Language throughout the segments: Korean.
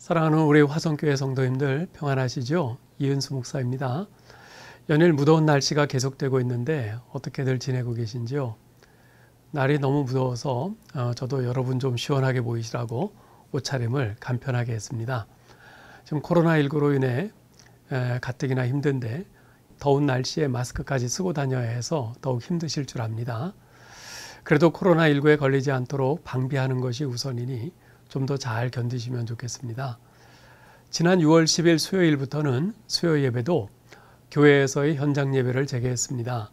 사랑하는 우리 화성교회 성도님들 평안하시죠? 이은수 목사입니다. 연일 무더운 날씨가 계속되고 있는데 어떻게들 지내고 계신지요? 날이 너무 무더워서 저도 여러분 좀 시원하게 보이시라고 옷차림을 간편하게 했습니다. 지금 코로나19로 인해 가뜩이나 힘든데 더운 날씨에 마스크까지 쓰고 다녀야 해서 더욱 힘드실 줄 압니다. 그래도 코로나19에 걸리지 않도록 방비하는 것이 우선이니 좀 더 잘 견디시면 좋겠습니다. 지난 6월 10일 수요일부터는 수요 예배도 교회에서의 현장 예배를 재개했습니다.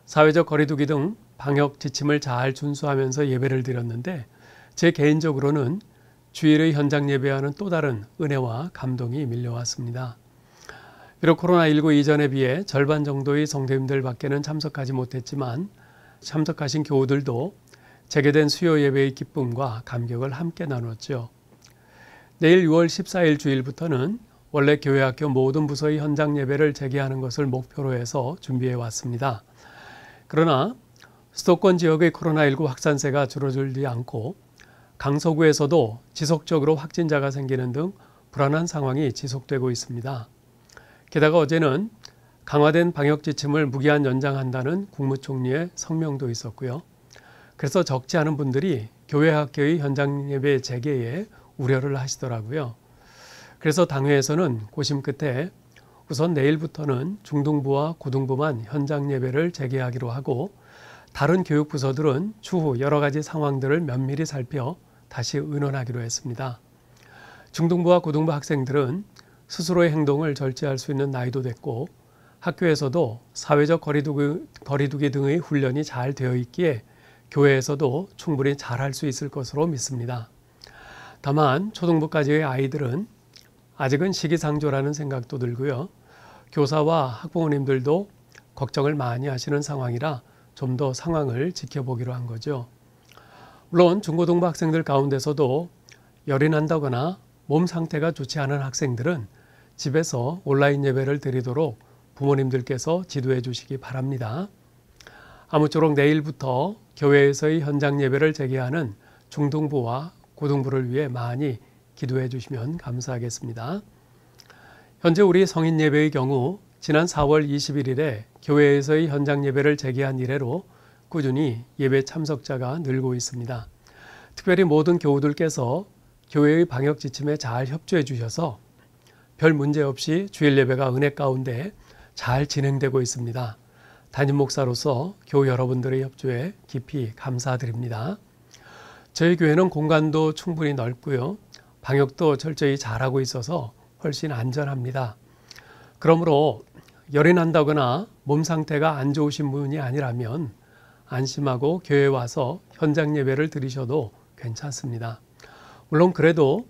사회적 거리두기 등 방역 지침을 잘 준수하면서 예배를 드렸는데 제 개인적으로는 주일의 현장 예배와는 또 다른 은혜와 감동이 밀려왔습니다. 비록 코로나19 이전에 비해 절반 정도의 성도님들 밖에는 참석하지 못했지만 참석하신 교우들도 재개된 수요 예배의 기쁨과 감격을 함께 나눴죠. 내일 6월 14일 주일부터는 원래 교회학교 모든 부서의 현장 예배를 재개하는 것을 목표로 해서 준비해 왔습니다. 그러나 수도권 지역의 코로나19 확산세가 줄어들지 않고 강서구에서도 지속적으로 확진자가 생기는 등 불안한 상황이 지속되고 있습니다. 게다가 어제는 강화된 방역 지침을 무기한 연장한다는 국무총리의 성명도 있었고요. 그래서 적지 않은 분들이 교회 학교의 현장 예배 재개에 우려를 하시더라고요. 그래서 당회에서는 고심 끝에 우선 내일부터는 중등부와 고등부만 현장 예배를 재개하기로 하고 다른 교육부서들은 추후 여러 가지 상황들을 면밀히 살펴 다시 의논하기로 했습니다. 중등부와 고등부 학생들은 스스로의 행동을 절제할 수 있는 나이도 됐고 학교에서도 사회적 거리두기 등의 훈련이 잘 되어 있기에 교회에서도 충분히 잘할 수 있을 것으로 믿습니다. 다만 초등부까지의 아이들은 아직은 시기상조라는 생각도 들고요. 교사와 학부모님들도 걱정을 많이 하시는 상황이라 좀 더 상황을 지켜보기로 한 거죠. 물론 중고등부 학생들 가운데서도 열이 난다거나 몸 상태가 좋지 않은 학생들은 집에서 온라인 예배를 드리도록 부모님들께서 지도해 주시기 바랍니다. 아무쪼록 내일부터 교회에서의 현장 예배를 재개하는 중등부와 고등부를 위해 많이 기도해 주시면 감사하겠습니다. 현재 우리 성인 예배의 경우 지난 4월 21일에 교회에서의 현장 예배를 재개한 이래로 꾸준히 예배 참석자가 늘고 있습니다. 특별히 모든 교우들께서 교회의 방역 지침에 잘 협조해 주셔서 별 문제 없이 주일 예배가 은혜 가운데 잘 진행되고 있습니다. 담임 목사로서 교우 여러분들의 협조에 깊이 감사드립니다. 저희 교회는 공간도 충분히 넓고요. 방역도 철저히 잘하고 있어서 훨씬 안전합니다. 그러므로 열이 난다거나 몸 상태가 안 좋으신 분이 아니라면 안심하고 교회에 와서 현장 예배를 드리셔도 괜찮습니다. 물론 그래도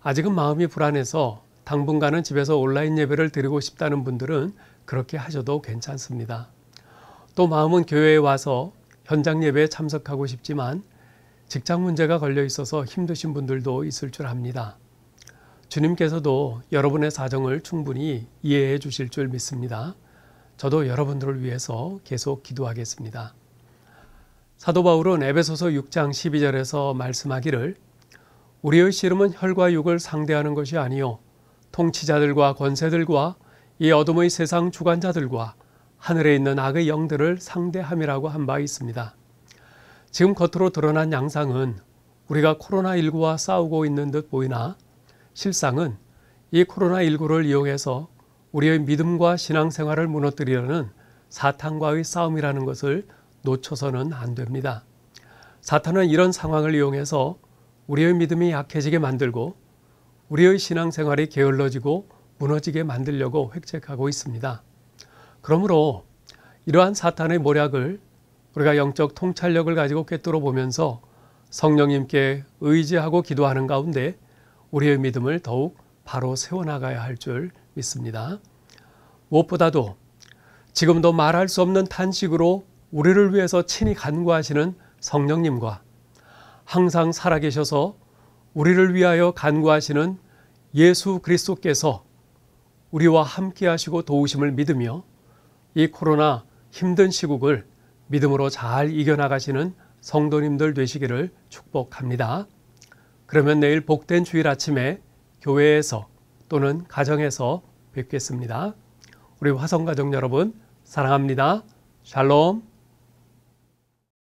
아직은 마음이 불안해서 당분간은 집에서 온라인 예배를 드리고 싶다는 분들은 그렇게 하셔도 괜찮습니다. 또 마음은 교회에 와서 현장 예배에 참석하고 싶지만 직장 문제가 걸려 있어서 힘드신 분들도 있을 줄 압니다. 주님께서도 여러분의 사정을 충분히 이해해 주실 줄 믿습니다. 저도 여러분들을 위해서 계속 기도하겠습니다. 사도 바울은 에베소서 6장 12절에서 말씀하기를 우리의 씨름은 혈과 육을 상대하는 것이 아니요 통치자들과 권세들과 이 어둠의 세상 주관자들과 하늘에 있는 악의 영들을 상대함이라고 한 바 있습니다. 지금 겉으로 드러난 양상은 우리가 코로나19와 싸우고 있는 듯 보이나 실상은 이 코로나19를 이용해서 우리의 믿음과 신앙생활을 무너뜨리려는 사탄과의 싸움이라는 것을 놓쳐서는 안 됩니다. 사탄은 이런 상황을 이용해서 우리의 믿음이 약해지게 만들고 우리의 신앙생활이 게을러지고 무너지게 만들려고 획책하고 있습니다. 그러므로 이러한 사탄의 모략을 우리가 영적 통찰력을 가지고 꿰뚫어 보면서 성령님께 의지하고 기도하는 가운데 우리의 믿음을 더욱 바로 세워나가야 할 줄 믿습니다. 무엇보다도 지금도 말할 수 없는 탄식으로 우리를 위해서 친히 간구하시는 성령님과 항상 살아계셔서 우리를 위하여 간구하시는 예수 그리스도께서 우리와 함께 하시고 도우심을 믿으며 이 코로나 힘든 시국을 믿음으로 잘 이겨나가시는 성도님들 되시기를 축복합니다. 그러면 내일 복된 주일 아침에 교회에서 또는 가정에서 뵙겠습니다. 우리 화성가족 여러분 사랑합니다. 샬롬.